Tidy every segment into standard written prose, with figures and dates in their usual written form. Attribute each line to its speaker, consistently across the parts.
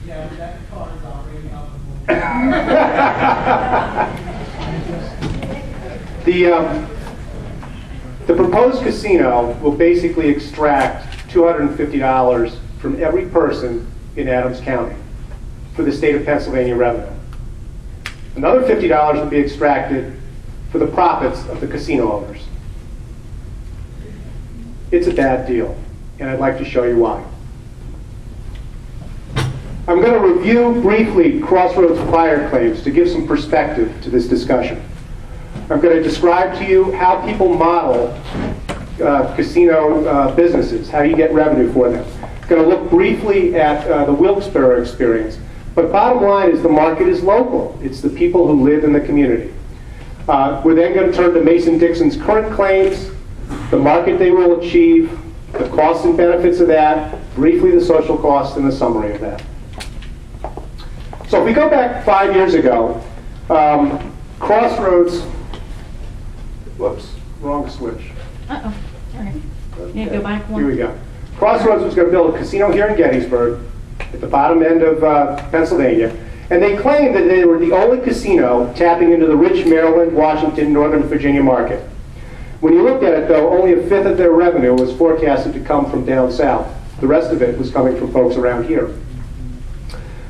Speaker 1: Yeah, that car is already out
Speaker 2: The proposed casino will basically extract $250 from every person in Adams County for the state of Pennsylvania revenue. Another $50 will be extracted for the profits of the casino owners. It's a bad deal, and I'd like to show you why. I'm going to review briefly Crossroads' prior claims to give some perspective to this discussion. I'm going to describe to you how people model casino businesses, how you get revenue for them. I'm going to look briefly at the Wilkes-Barre experience. But bottom line is the market is local. It's the people who live in the community. We're then going to turn to Mason-Dixon's current claims, the market they will achieve, the costs and benefits of that, briefly the social costs, and the summary of that. So if we go back 5 years ago, Crossroads, whoops, wrong switch.
Speaker 3: Uh-oh, all right. Yeah, go back one.
Speaker 2: Here we go. Crossroads was going to build a casino here in Gettysburg, at the bottom end of Pennsylvania, and they claimed that they were the only casino tapping into the rich Maryland, Washington, Northern Virginia market. When you looked at it, though, only a fifth of their revenue was forecasted to come from down south. The rest of it was coming from folks around here.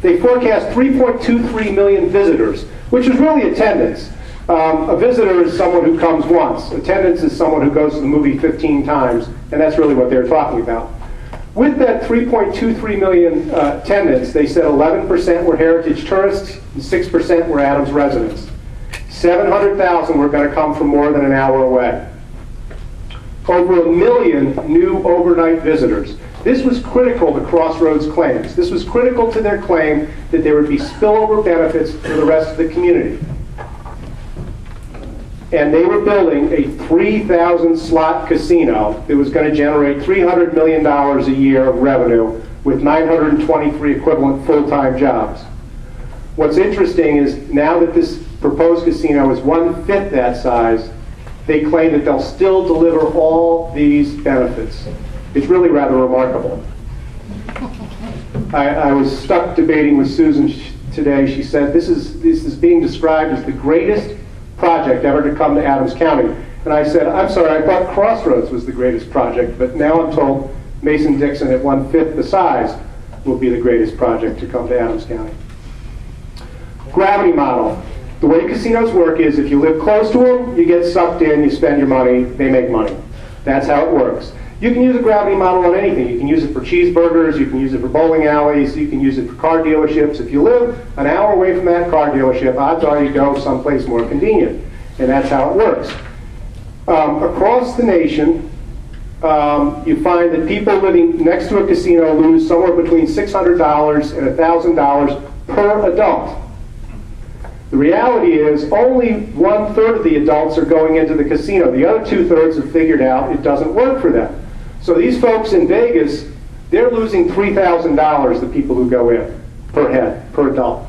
Speaker 2: They forecast 3.23 million visitors, which is really attendance. A visitor is someone who comes once. Attendance is someone who goes to the movie 15 times, and that's really what they're talking about. With that 3.23 million attendants, they said 11% were heritage tourists and 6% were Adams residents. 700,000 were going to come from more than an hour away. Over 1 million new overnight visitors. This was critical to Crossroads' claims. This was critical to their claim that there would be spillover benefits for the rest of the community. And they were building a 3,000 slot casino that was going to generate $300 million a year of revenue with 923 equivalent full-time jobs. What's interesting is now that this proposed casino is 1/5 that size, they claim that they'll still deliver all these benefits. It's really rather remarkable. I was stuck debating with Susan today. She said this is being described as the greatest project ever to come to Adams County. And I said, I'm sorry, I thought Crossroads was the greatest project, but now I'm told Mason-Dixon at 1/5 the size will be the greatest project to come to Adams County. Gravity model. The way casinos work is if you live close to them, you get sucked in, you spend your money, they make money. That's how it works. You can use a gravity model on anything. You can use it for cheeseburgers, you can use it for bowling alleys, you can use it for car dealerships. If you live an hour away from that car dealership, odds are you go someplace more convenient. And that's how it works. Across the nation, you find that people living next to a casino lose somewhere between $600 and $1,000 per adult. The reality is only 1/3 of the adults are going into the casino. The other 2/3 have figured out it doesn't work for them. So these folks in Vegas, they're losing $3,000, the people who go in, per head, per adult.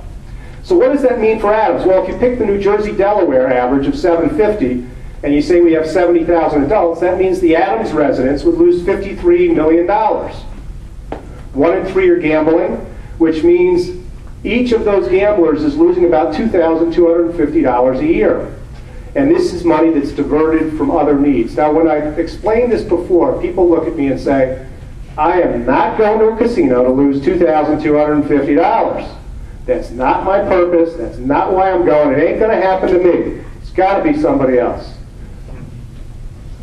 Speaker 2: So what does that mean for Adams? Well, if you pick the New Jersey-Delaware average of $750, and you say we have 70,000 adults, that means the Adams residents would lose $53 million. 1 in 3 are gambling, which means each of those gamblers is losing about $2,250 a year. And this is money that's diverted from other needs. Now, when I've explained this before, people look at me and say, I am not going to a casino to lose $2,250. That's not my purpose. That's not why I'm going. It ain't going to happen to me. It's got to be somebody else.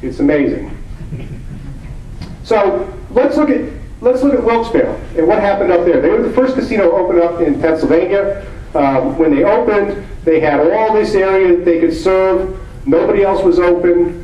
Speaker 2: It's amazing. So let's look at Wilkes-Barre and what happened up there. They were the first casino to open up in Pennsylvania. When they opened, they had all this area that they could serve. Nobody else was open.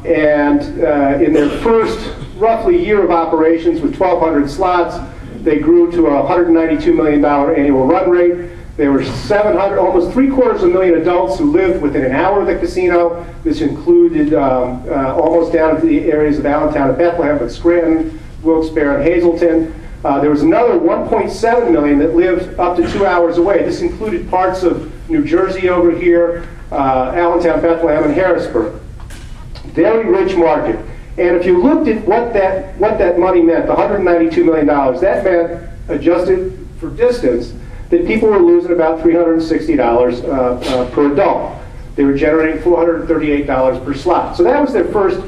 Speaker 2: In their first roughly year of operations with 1,200 slots, they grew to a $192 million annual run rate. There were 700, almost 750,000 adults who lived within an hour of the casino. This included almost down to the areas of Allentown and Bethlehem, but Scranton, Wilkes-Barre, and Hazleton. There was another 1.7 million that lived up to 2 hours away. This included parts of New Jersey over here, Allentown, Bethlehem, and Harrisburg. Very rich market. And if you looked at what that money meant, the $192 million, that meant, adjusted for distance, that people were losing about $360 per adult. They were generating $438 per slot. So that was their first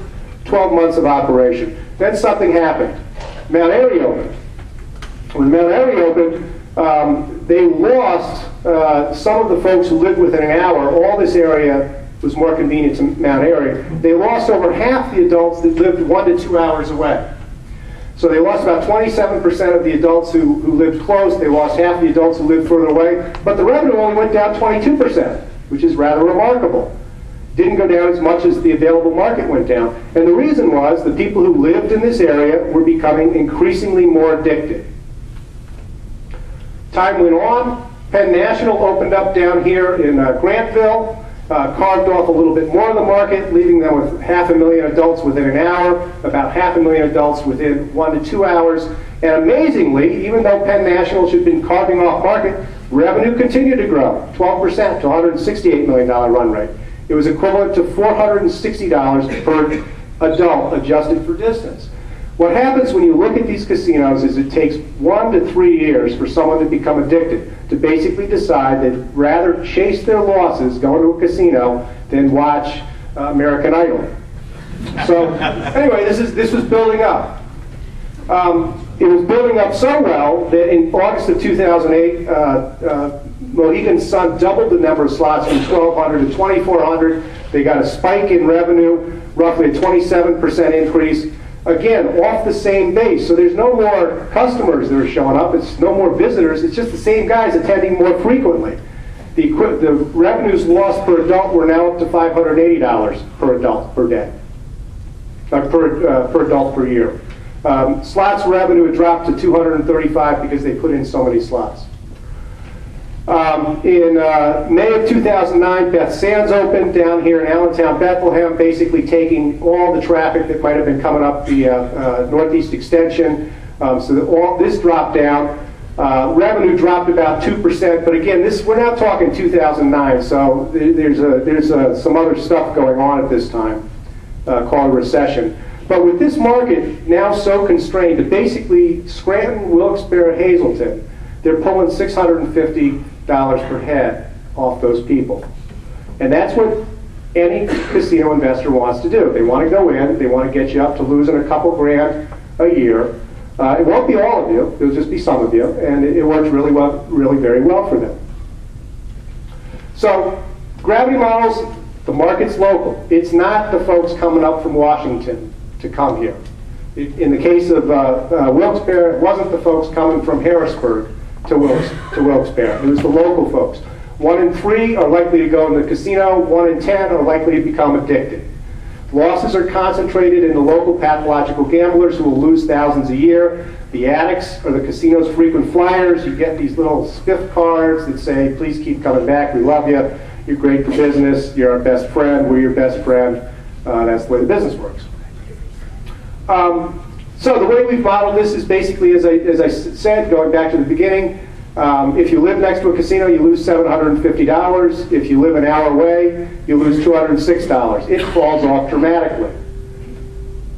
Speaker 2: 12 months of operation. Then something happened. Mount Airy opened. When Mount Airy opened, they lost some of the folks who lived within an hour. All this area was more convenient to Mount Airy. They lost over half the adults that lived 1 to 2 hours away. So they lost about 27% of the adults who lived close. They lost half the adults who lived further away. But the revenue only went down 22%, which is rather remarkable. Didn't go down as much as the available market went down. And the reason was the people who lived in this area were becoming increasingly more addicted. Time went on. Penn National opened up down here in Grantville, carved off a little bit more of the market, leaving them with 500,000 adults within an hour, about 500,000 adults within 1 to 2 hours. And amazingly, even though Penn National should have been carving off market, revenue continued to grow, 12% to $168 million run rate. It was equivalent to $460 per adult adjusted for distance. What happens when you look at these casinos is it takes 1 to 3 years for someone to become addicted, to basically decide they'd rather chase their losses going to a casino than watch American Idol. So anyway, this was building up. It was building up so well that in August of 2008, Mohegan Sun doubled the number of slots from 1,200 to 2,400. They got a spike in revenue, roughly a 27% increase. Again, off the same base. So there's no more customers that are showing up. It's no more visitors. It's just the same guys attending more frequently. The revenues lost per adult were now up to $580 per adult per day, per adult per year. Slots revenue had dropped to $235 because they put in so many slots. In May of 2009, Beth Sands opened down here in Allentown, Bethlehem, basically taking all the traffic that might have been coming up the Northeast Extension. So that all this dropped down. Revenue dropped about 2%, but again, we're now talking 2009, so there's some other stuff going on at this time called a recession. But with this market now so constrained, that basically Scranton, Wilkes-Barre, Hazleton, they're pulling $650 per head off those people. And that's what any casino investor wants to do. They want to go in, they want to get you up to losing a couple grand a year. It won't be all of you, it'll just be some of you, and it works really well, really very well for them. So, gravity models, the market's local. It's not the folks coming up from Washington to come here. In the case of Wilkes-Barre, it wasn't the folks coming from Harrisburg to Wilkes-Barre. It was the local folks. 1 in 3 are likely to go in the casino. 1 in 10 are likely to become addicted. Losses are concentrated in the local pathological gamblers who will lose thousands a year. The addicts are the casino's frequent flyers. You get these little spiff cards that say, please keep coming back, we love you, you're great for business, you're our best friend, we're your best friend. That's the way the business works. So the way we've modeled this is basically, as I said, going back to the beginning, if you live next to a casino, you lose $750. If you live an hour away, you lose $206. It falls off dramatically.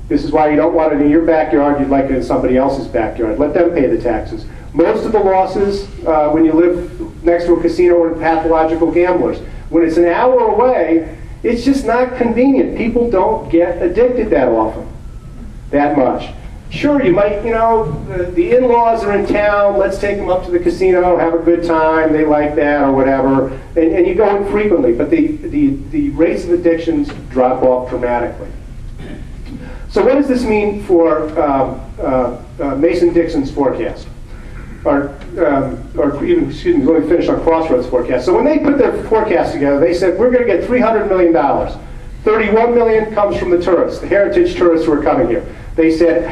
Speaker 2: This is why you don't want it in your backyard, you'd like it in somebody else's backyard. Let them pay the taxes. Most of the losses when you live next to a casino are pathological gamblers. When it's an hour away, it's just not convenient. People don't get addicted that often, that much. Sure, you might, the in-laws are in town, let's take them up to the casino, have a good time, they like that or whatever, and you go in frequently, but the rates of addictions drop off dramatically. So what does this mean for Mason-Dixon's forecast? Or even, excuse me, let me finish on Crossroads' forecast. So when they put their forecast together, they said, we're going to get $300 million. $31 million comes from the tourists, the heritage tourists who are coming here. They said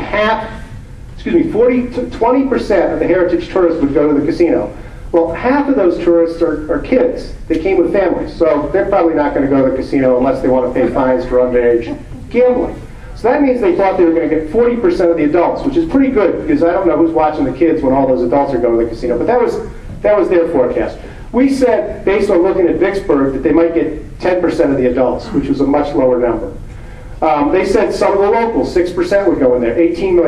Speaker 2: 20% of the heritage tourists would go to the casino. Well, half of those tourists are kids. They came with families, so they're probably not going to go to the casino unless they want to pay fines for underage gambling. So that means they thought they were going to get 40% of the adults, which is pretty good, because I don't know who's watching the kids when all those adults are going to the casino, but that was their forecast. We said, based on looking at Vicksburg, that they might get 10% of the adults, which was a much lower number. They said some of the locals, 6% would go in there, 18 million.